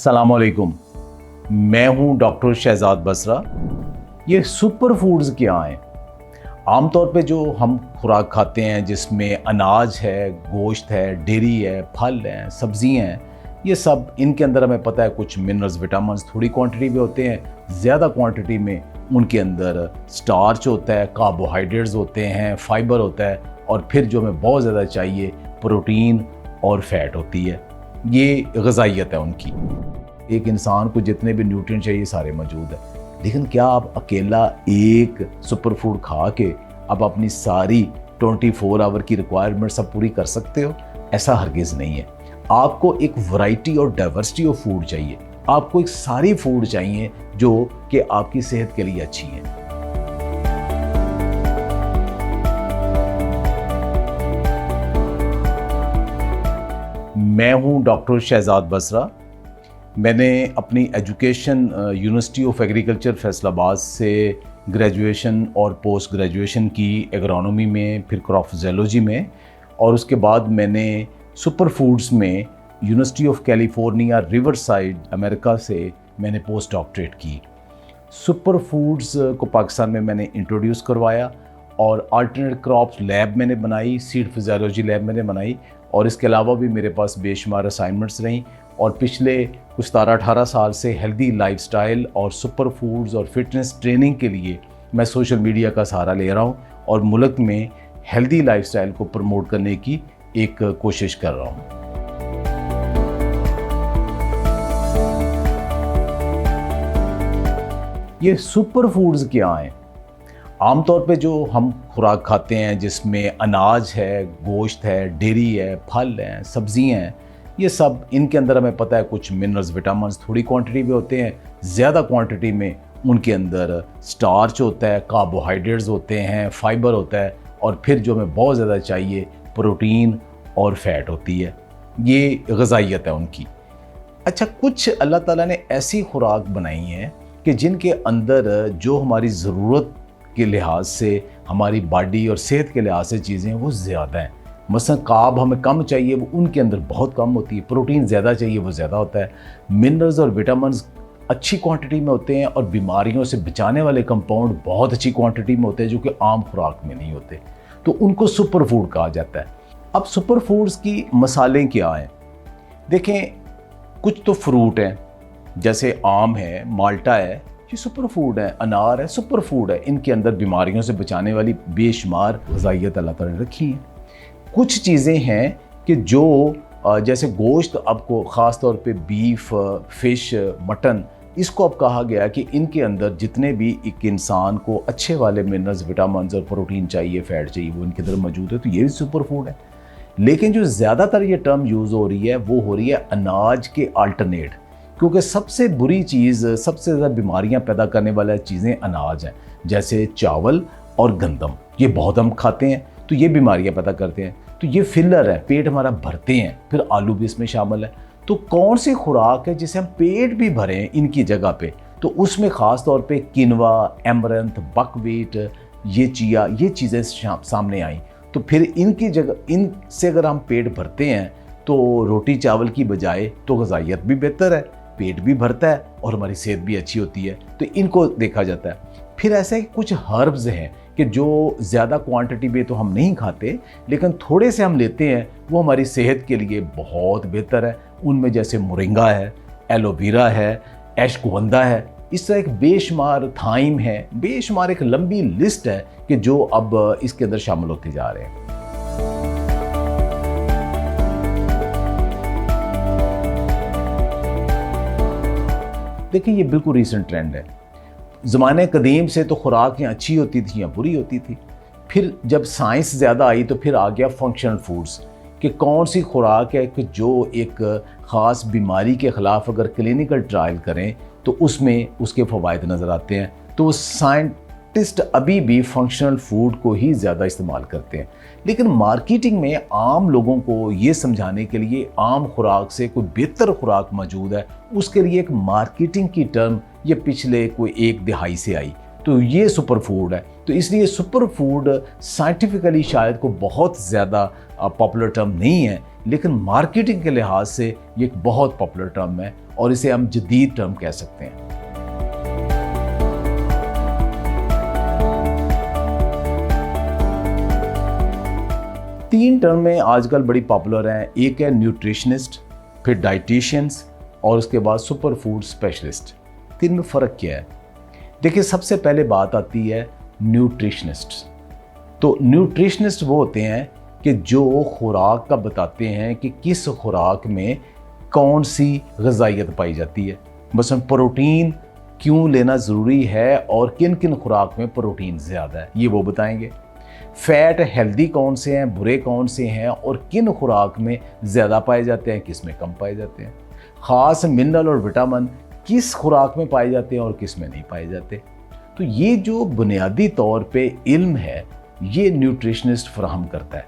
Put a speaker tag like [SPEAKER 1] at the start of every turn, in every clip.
[SPEAKER 1] अस्सलामुअलैकुम, मैं हूं डॉक्टर शहजाद बसरा। ये सुपर फूड्स क्या हैं? आमतौर पे जो हम खुराक खाते हैं जिसमें अनाज है, गोश्त है, डेयरी है, फल हैं, सब्जियां हैं, ये सब इनके अंदर हमें पता है कुछ मिनरल्स, विटामिन्स थोड़ी क्वांटिटी में होते हैं, ज़्यादा क्वांटिटी में उनके अंदर स्टार्च होता है, कार्बोहाइड्रेट्स होते हैं, फाइबर होता है और फिर जो हमें बहुत ज़्यादा चाहिए प्रोटीन और फैट होती है। ये ग़िज़ाइयत है उनकी। एक इंसान को जितने भी न्यूट्रिएंट चाहिए सारे मौजूद है, लेकिन क्या आप अकेला एक सुपर फूड खा के आप अपनी सारी 24 आवर की रिक्वायरमेंट सब पूरी कर सकते हो? ऐसा हरगिज़ नहीं है। आपको एक वैरायटी और डाइवर्सिटी ऑफ फूड चाहिए। आपको एक सारी फूड चाहिए जो कि आपकी सेहत के लिए अच्छी हैं। मैं हूं डॉक्टर शहजाद बसरा। मैंने अपनी education university of agriculture Faisalabad से ग्रेजुएशन और पोस्ट ग्रेजुएशन की एग्रोनॉमी में, फिर क्रॉप फिजियोलॉजी में, और उसके बाद मैंने सुपर फूड्स में university of California riverside America से मैंने पोस्ट डॉक्टरेट की। सुपर फूड्स को पाकिस्तान में मैंने इंट्रोड्यूस करवाया और अल्टरनेट क्रॉप्स लैब मैंने बनाई, सीड फिजियोलॉजी लैब मैंने बनाई, और इसके अलावा भी मेरे पास बेशुमार असाइनमेंट्स रहीं। और पिछले कुछ 17-18 साल से हेल्दी लाइफस्टाइल और सुपर फूड्स और फिटनेस ट्रेनिंग के लिए मैं सोशल मीडिया का सहारा ले रहा हूँ और मुल्क में हेल्दी लाइफस्टाइल को प्रमोट करने की एक कोशिश कर रहा हूँ। ये सुपर फूड्स क्या हैं? आमतौर पे जो हम खुराक खाते हैं जिसमें अनाज है, गोश्त है, डेयरी है, फल हैं, सब्जियां हैं, ये सब इनके अंदर हमें पता है कुछ मिनरल्स, विटामिन्स थोड़ी क्वांटिटी में होते हैं, ज़्यादा क्वांटिटी में उनके अंदर स्टार्च होता है, कार्बोहाइड्रेट्स होते हैं, फाइबर होता है और फिर जो हमें बहुत ज़्यादा चाहिए प्रोटीन और फैट होती है। ये ग़िज़ाइयत है उनकी। अच्छा, कुछ अल्लाह ताला ने ऐसी खुराक बनाई है कि जिनके अंदर जो हमारी ज़रूरत के लिहाज से, हमारी बॉडी और सेहत के लिहाज से चीज़ें वो ज़्यादा हैं। मसलन कार्ब हमें कम चाहिए, वो उनके अंदर बहुत कम होती है। प्रोटीन ज़्यादा चाहिए, वो ज़्यादा होता है। मिनरल्स और विटामिन्स अच्छी क्वांटिटी में होते हैं और बीमारियों से बचाने वाले कंपाउंड बहुत अच्छी क्वांटिटी में होते हैं जो कि आम खुराक में नहीं होते, तो उनको सुपर फूड कहा जाता है। अब सुपर फूड्स की मसालें क्या हैं? देखें, कुछ तो फ्रूट हैं, जैसे आम है, माल्टा है, ये सुपर फूड है। अनार है, सुपर फूड है। इनके अंदर बीमारियों से बचाने वाली बेशुमार ग़िज़ाइयत अल्लाह ताला ने रखी है। कुछ चीज़ें हैं कि जो जैसे गोश्त, आपको ख़ास तौर पे बीफ, फ़िश, मटन, इसको अब कहा गया कि इनके अंदर जितने भी एक इंसान को अच्छे वाले मिनरल्स, विटामिन्स और प्रोटीन चाहिए, फ़ैट चाहिए, वो इनके अंदर मौजूद है, तो ये भी सुपर फूड है। लेकिन जो ज़्यादातर ये टर्म यूज़ हो रही है वो हो रही है अनाज के अल्टरनेट, क्योंकि सबसे बुरी चीज़, सबसे ज़्यादा बीमारियां पैदा करने वाली चीज़ें अनाज हैं। जैसे चावल और गंदम, ये बहुत हम खाते हैं तो ये बीमारियां पैदा करते हैं, तो ये फिलर है, पेट हमारा भरते हैं। फिर आलू भी इसमें शामिल है। तो कौन सी खुराक है जिसे हम पेट भी भरें इनकी जगह पे? तो उसमें ख़ास तौर पे किनवा, एमरंथ, बकव्हीट, ये चिया, ये चीज़ें सामने आई। तो फिर इनकी जगह, इनसे अगर हम पेट भरते हैं तो रोटी चावल की बजाय तो ग़िज़ाइयत भी बेहतर है, पेट भी भरता है और हमारी सेहत भी अच्छी होती है, तो इनको देखा जाता है। फिर ऐसे कुछ हर्ब्स हैं कि जो ज़्यादा क्वांटिटी में तो हम नहीं खाते, लेकिन थोड़े से हम लेते हैं, वो हमारी सेहत के लिए बहुत बेहतर है। उनमें जैसे मोरिंगा है, एलोवेरा है, अश्वगंधा है, इस तरह एक बेशुमार, थाइम है, बेशुमार एक लंबी लिस्ट है कि जो अब इसके अंदर शामिल होते जा रहे हैं। देखिए, ये बिल्कुल रीसेंट ट्रेंड है। ज़माने कदीम से तो खुराकें अच्छी होती थी या बुरी होती थी। फिर जब साइंस ज़्यादा आई तो फिर आ गया फंक्शनल फूड्स, कि कौन सी खुराक है कि जो एक ख़ास बीमारी के ख़िलाफ़ अगर क्लिनिकल ट्रायल करें तो उसमें उसके फ़वाइद नज़र आते हैं। तो साइंटिस्ट अभी भी फंक्शनल फूड को ही ज़्यादा इस्तेमाल करते हैं। लेकिन मार्केटिंग में आम लोगों को ये समझाने के लिए आम खुराक से कोई बेहतर खुराक मौजूद है, उसके लिए एक मार्केटिंग की टर्म ये पिछले कोई 1 दहाई से आई, तो ये सुपर फूड है। तो इसलिए सुपर फूड साइंटिफिकली शायद को बहुत ज़्यादा पॉपुलर टर्म नहीं है, लेकिन मार्केटिंग के लिहाज से ये एक बहुत पॉपुलर टर्म है और इसे हम जदीद टर्म कह सकते हैं। तीन टर्में आजकल बड़ी पॉपुलर हैं, एक है न्यूट्रिशनिस्ट, फिर डाइटिशियंस और उसके बाद सुपर फूड स्पेशलिस्ट। तीन में फ़र्क क्या है? देखिए, सबसे पहले बात आती है न्यूट्रिशनिस्ट। तो न्यूट्रिशनिस्ट वो होते हैं कि जो खुराक का बताते हैं कि किस खुराक में कौन सी ग़िज़ाइयत पाई जाती है। मसलन प्रोटीन क्यों लेना ज़रूरी है और किन किन खुराक में प्रोटीन ज़्यादा है, ये वो बताएंगे। फ़ैट हेल्दी कौन से हैं, बुरे कौन से हैं और किन खुराक में ज़्यादा पाए जाते हैं, किस में कम पाए जाते हैं। ख़ास मिनरल और विटामिन किस खुराक में पाए जाते हैं और किस में नहीं पाए जाते। तो ये जो बुनियादी तौर पे इल्म है, ये न्यूट्रिशनिस्ट फराहम करता है।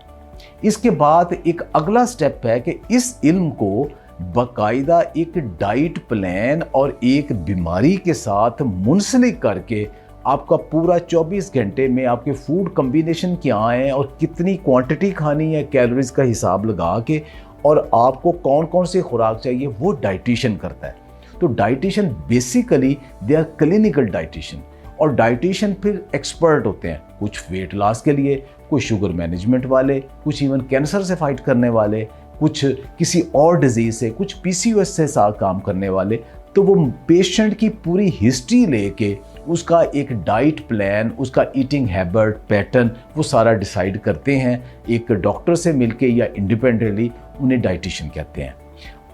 [SPEAKER 1] इसके बाद एक अगला स्टेप है कि इस इल्म को बाकायदा एक डाइट प्लान और एक बीमारी के साथ मुंसलिक करके आपका पूरा 24 घंटे में आपके फूड कम्बिनेशन क्या हैं और कितनी क्वांटिटी खानी है, कैलोरीज का हिसाब लगा के, और आपको कौन कौन सी खुराक चाहिए, वो डाइटिशियन करता है। तो dietitian basically they are clinical dietitian, और डाइटिशियन फिर एक्सपर्ट होते हैं, कुछ वेट लॉस के लिए, कुछ शुगर मैनेजमेंट वाले, कुछ इवन कैंसर से फाइट करने वाले, कुछ किसी और डिजीज़ से, कुछ PCOS से साथ काम करने वाले। तो वो पेशेंट की पूरी हिस्ट्री लेके उसका एक डाइट प्लान, उसका ईटिंग हैबिट पैटर्न, वो सारा डिसाइड करते हैं एक डॉक्टर से मिलके या इंडिपेंडेंटली, उन्हें डाइटिशियन कहते हैं।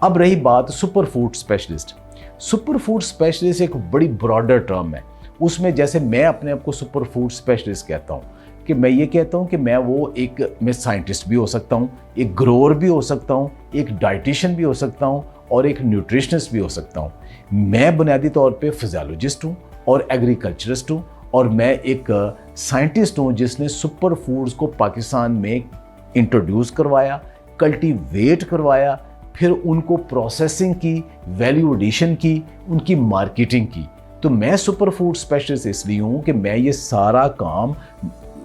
[SPEAKER 1] अब रही बात super food specialist. Super food specialist एक बड़ी ब्रॉडर टर्म है। उसमें जैसे मैं अपने आप को सुपर फूड स्पेशलिस्ट कहता हूँ कि मैं ये कहता हूँ कि मैं साइंटिस्ट भी हो सकता हूँ, एक ग्रोअर भी हो सकता हूँ, एक डाइटिशियन भी हो सकता हूँ और एक न्यूट्रिशनिस्ट भी हो सकता हूँ। मैं बुनियादी तौर पे फिजियोलॉजिस्ट हूँ और एग्रीकल्चरिस्ट हूँ, और मैं एक साइंटिस्ट हूँ जिसने सुपर फूड्स को पाकिस्तान में इंट्रोड्यूस करवाया, कल्टीवेट करवाया, फिर उनको प्रोसेसिंग की, वैल्यू एडिशन की, उनकी मार्केटिंग की। तो मैं सुपर फूड स्पेशलिस्ट इसलिए हूँ कि मैं ये सारा काम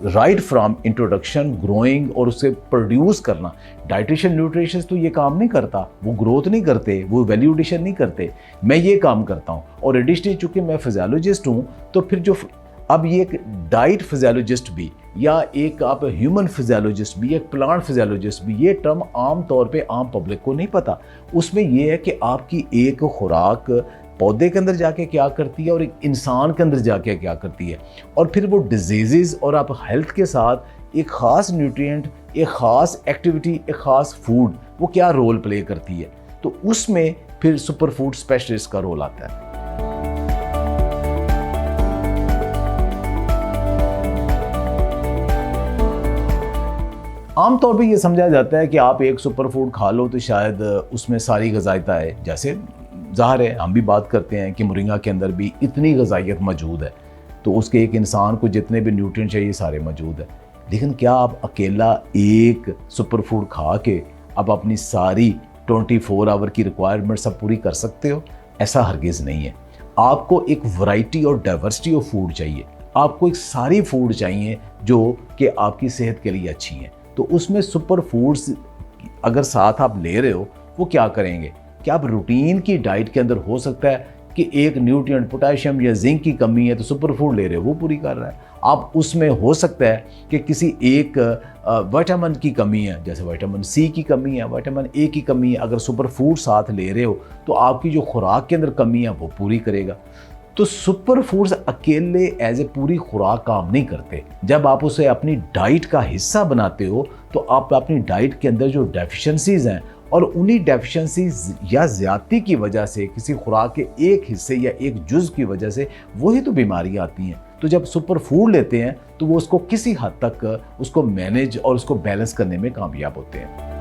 [SPEAKER 1] राइट फ्रॉम इंट्रोडक्शन, ग्रोइंग और उसे प्रोड्यूस करना। डाइटिशियन न्यूट्रिशनिस्ट तो ये काम नहीं करता, वो ग्रोथ नहीं करते, वो वैल्यू एडिशन नहीं करते, मैं ये काम करता हूँ। और एडिशनली चूँकि मैं फिजियोलॉजिस्ट हूँ, तो फिर जो अब ये एक डाइट फिजियोलॉजिस्ट भी, या एक आप ह्यूमन फिजियोलॉजिस्ट भी, एक प्लांट फिजियोलॉजिस्ट भी, ये टर्म आम तौर पे आम पब्लिक को नहीं पता। उसमें ये है कि आपकी एक खुराक पौधे के अंदर जाके क्या करती है और एक इंसान के अंदर जाके क्या करती है, और फिर वो डिजीज़ और आप हेल्थ के साथ एक ख़ास न्यूट्रिएंट, एक ख़ास एक्टिविटी, एक ख़ास फूड, वो क्या रोल प्ले करती है। तो उसमें फिर सुपर फूड स्पेशलिस्ट का रोल आता है। आमतौर पे ये समझा जाता है कि आप एक सुपर फूड खा लो तो शायद उसमें सारी ग़िज़ायत आए। जैसे ज़ाहिर है हम भी बात करते हैं कि मोरिंगा के अंदर भी इतनी ग़िज़ायत मौजूद है, तो उसके एक इंसान को जितने भी न्यूट्रिएंट चाहिए सारे मौजूद है। लेकिन क्या आप अकेला एक सुपर फूड खा के आप अपनी सारी 24 आवर की रिक्वायरमेंट सब पूरी कर सकते हो? ऐसा हरगिज़ नहीं है। आपको एक वैरायटी और डाइवर्सिटी ऑफ फूड चाहिए, आपको एक सारी फूड चाहिए जो कि आपकी सेहत के लिए अच्छी हैं। तो उसमें सुपर फूड्स अगर साथ आप ले रहे हो, वो क्या करेंगे कि आप रूटीन की डाइट के अंदर हो सकता है कि एक न्यूट्रिएंट, पोटेशियम या जिंक की कमी है, तो सुपर फूड ले रहे हो, वो पूरी कर रहा है। आप उसमें हो सकता है कि किसी एक विटामिन की कमी है, जैसे विटामिन C की कमी है, विटामिन A की कमी है, अगर सुपर फूड साथ ले रहे हो तो आपकी जो खुराक के अंदर कमी है वो पूरी करेगा। तो सुपर फूड्स अकेले एज ए पूरी खुराक काम नहीं करते। जब आप उसे अपनी डाइट का हिस्सा बनाते हो तो आप अपनी डाइट के अंदर जो डेफिशिएंसीज हैं और उन्हीं डेफिशिएंसीज या ज़्यादती की वजह से किसी खुराक के एक हिस्से या एक जुज़ की वजह से वही तो बीमारियाँ आती हैं। तो जब सुपर फूड लेते हैं तो वो उसको किसी हद तक उसको मैनेज और उसको बैलेंस करने में कामयाब होते हैं।